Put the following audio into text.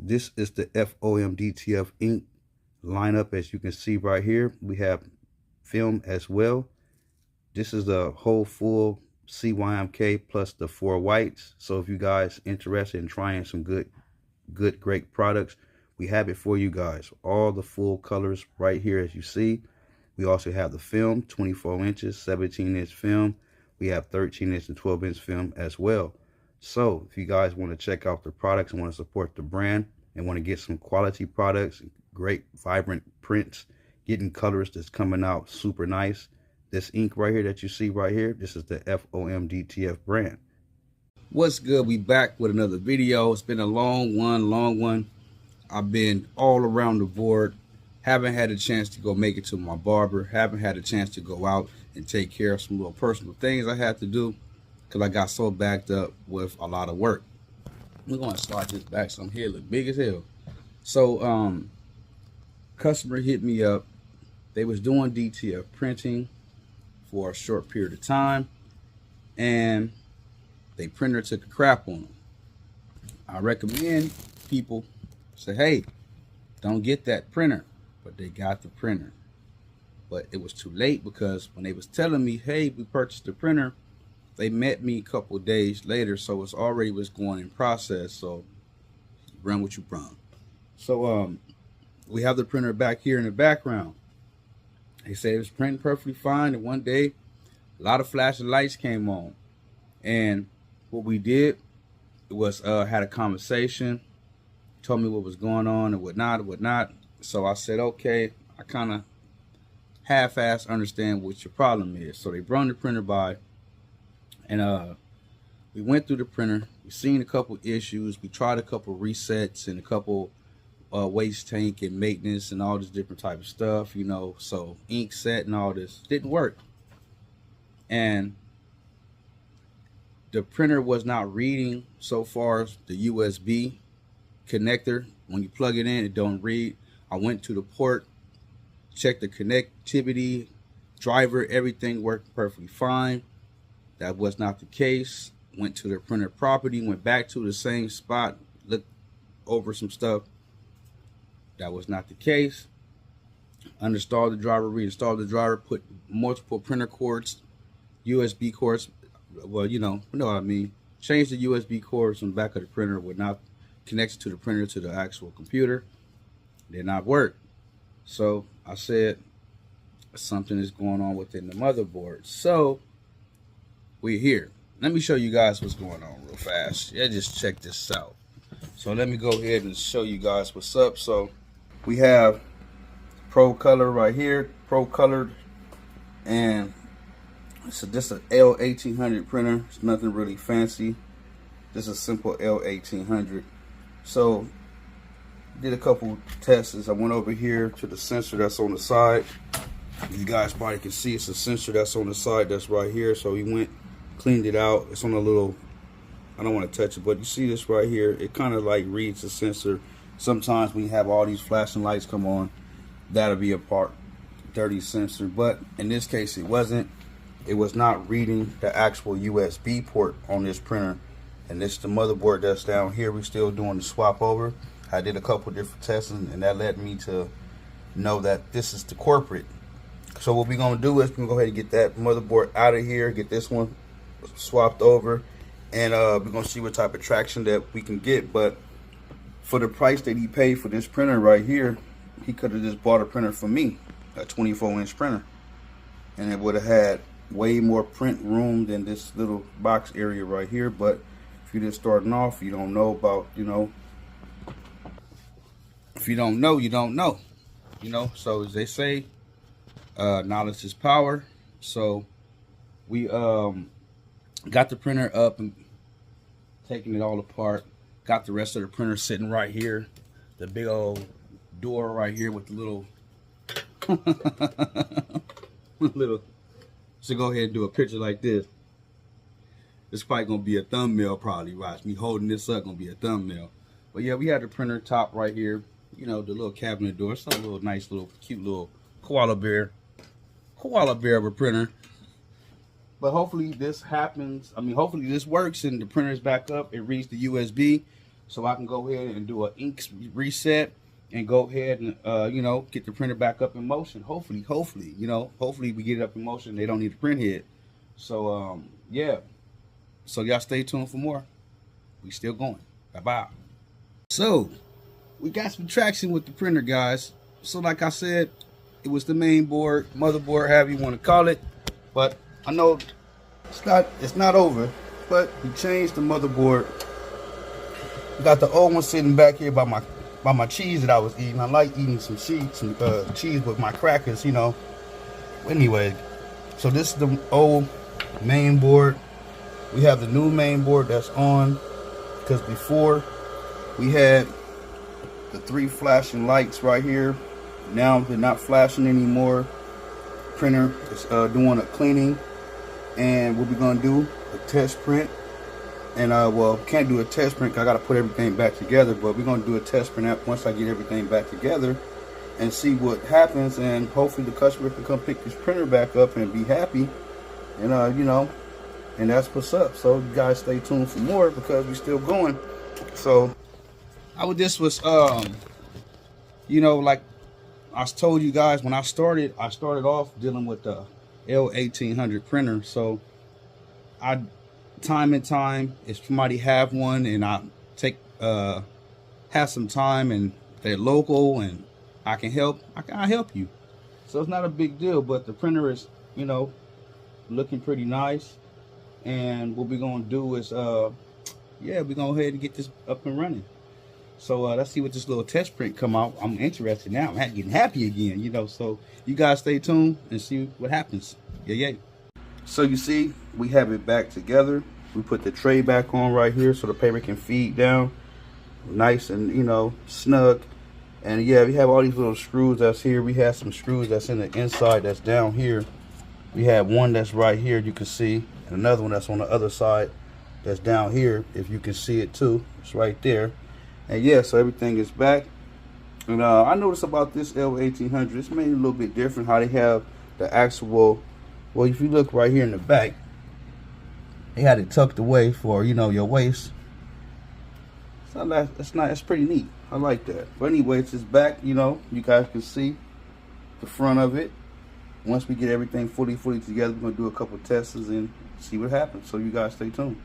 This is the F.O.M DTF ink lineup. As you can see right here, we have film as well. This is a whole full CYMK plus the 4 whites. So if you guys interested in trying some great products, we have it for you guys. All the full colors right here, as you see. We also have the film, 24 inches, 17-inch film. We have 13-inch and 12-inch film as well. So if you guys want to check out the products and want to support the brand and want to get some quality products, great vibrant prints, getting colors that's coming out super nice, this ink right here that you see right here, this is the F.O.M DTF brand. What's good? We back with another video. It's been a long one. I've been all around the board. Haven't had a chance to go make it to my barber. Haven't had a chance to go out and take care of some little personal things I had to do because I got so backed up with a lot of work. We're going to slide this back. Some here look big as hell. So customer hit me up. They was doing DTF printing for a short period of time, and they printer took a crap on them. I recommend people say, hey, don't get that printer. But they got the printer. But it was too late, because when they was telling me, hey, we purchased the printer, they met me a couple of days later, so it's already was going in process. So run what you run. So we have the printer back here in the background. They said it was printing perfectly fine, and one day a lot of flashing lights came on. And what we did was had a conversation, told me what was going on and whatnot. So I said, okay, I kind of half-assed understand what your problem is. So they brought the printer by, and we went through the printer. We seen a couple issues. We tried a couple resets and a couple waste tank and maintenance and all this different type of stuff, you know. So ink set and all this didn't work. And the printer was not reading so far as the USB connector. When you plug it in, it don't read. I went to the port, checked the connectivity, driver, everything worked perfectly fine. That was not the case. Went to the printer property, went back to the same spot, looked over some stuff. That was not the case. Uninstalled the driver, reinstalled the driver, put multiple printer cords, USB cords. Well, you know what I mean. Changed the USB cords on the back of the printer, would not connect to the printer to the actual computer. Did not work. So I said something is going on within the motherboard. So we're here. Let me show you guys what's going on real fast. Yeah, just check this out. So let me go ahead and show you guys what's up. So we have procolored right here, procolored, and so this is an L1800 printer. It's nothing really fancy. This is a simple L1800. So did a couple tests. I went over here to the sensor that's on the side. You guys probably can see it's a sensor that's on the side that's right here. So we went, cleaned it out. It's on a little, I don't want to touch it, but you see this right here. It kind of like reads the sensor. Sometimes when you have all these flashing lights come on, that'll be a dirty sensor. But in this case, it wasn't. It was not reading the actual USB port on this printer. And this is the motherboard that's down here. We're still doing the swap over. I did a couple different tests, and that led me to know that this is the corporate. So what we're going to do is we're going to go ahead and get that motherboard out of here, get this one swapped over, and we're going to see what type of traction that we can get. But for the price that he paid for this printer right here, he could have just bought a printer for me, a 24-inch printer, and it would have had way more print room than this little box area right here. But if you're just starting off, you don't know about, you know, if you don't know, you don't know, you know. So as they say, knowledge is power. So we got the printer up and taking it all apart. Got the rest of the printer sitting right here, the big old door right here with the little so go ahead and do a picture like this. It's probably gonna be a thumbnail, probably. Watch me holding this up, gonna be a thumbnail. But yeah, we had the printer top right here. You know, the little cabinet door. It's a little nice, little cute little koala bear of a printer. But hopefully this happens. I mean, hopefully this works and the printer is back up. It reads the USB. so I can go ahead and do an ink reset and go ahead and, you know, get the printer back up in motion. Hopefully, you know, hopefully we get it up in motion. They don't need the print head. So, yeah. So y'all stay tuned for more. We still going. Bye-bye. So, we got some traction with the printer, guys. So like I said, it was the main board, motherboard, however you want to call it. But I know it's not over, but we changed the motherboard. We got the old one sitting back here by my cheese that I was eating. I like eating some cheese with my crackers, you know. Anyway, so this is the old main board. We have the new main board that's on, because before we had the 3 flashing lights right here. Now they're not flashing anymore. Printer is doing a cleaning, and what we're gonna do, a test print. And well, can't do a test print 'cause I gotta put everything back together, but we're gonna do a test print once I get everything back together and see what happens, and hopefully the customer can come pick this printer back up and be happy. And you know, and that's what's up. So you guys stay tuned for more, because we're still going. So this was you know, like I told you guys, when I started off dealing with the L1800 printer. So time and time, if somebody have one and I take have some time and they're local and I can help, I help you. So it's not a big deal, but the printer is, you know, looking pretty nice. And what we're gonna do is yeah, we're gonna go ahead and get this up and running. So let's see what this little test print come out. I'm interested now. I'm getting happy again, you know. So you guys stay tuned and see what happens. Yeah. So you see, we have it back together. We put the tray back on right here so the paper can feed down nice and, you know, snug. And yeah, we have all these little screws that's here. We have some screws that's in the inside that's down here. We have one that's right here, you can see, and another one that's on the other side that's down here, if you can see it too. It's right there. And yeah, so everything is back. And I noticed about this L1800, it's made a little bit different how they have the actual, well, if you look right here in the back, they had it tucked away for, you know, your waist. So that's pretty neat. I like that. But anyway, it's just back, you know, you guys can see the front of it. Once we get everything fully together, we're gonna do a couple tests and see what happens. So you guys stay tuned.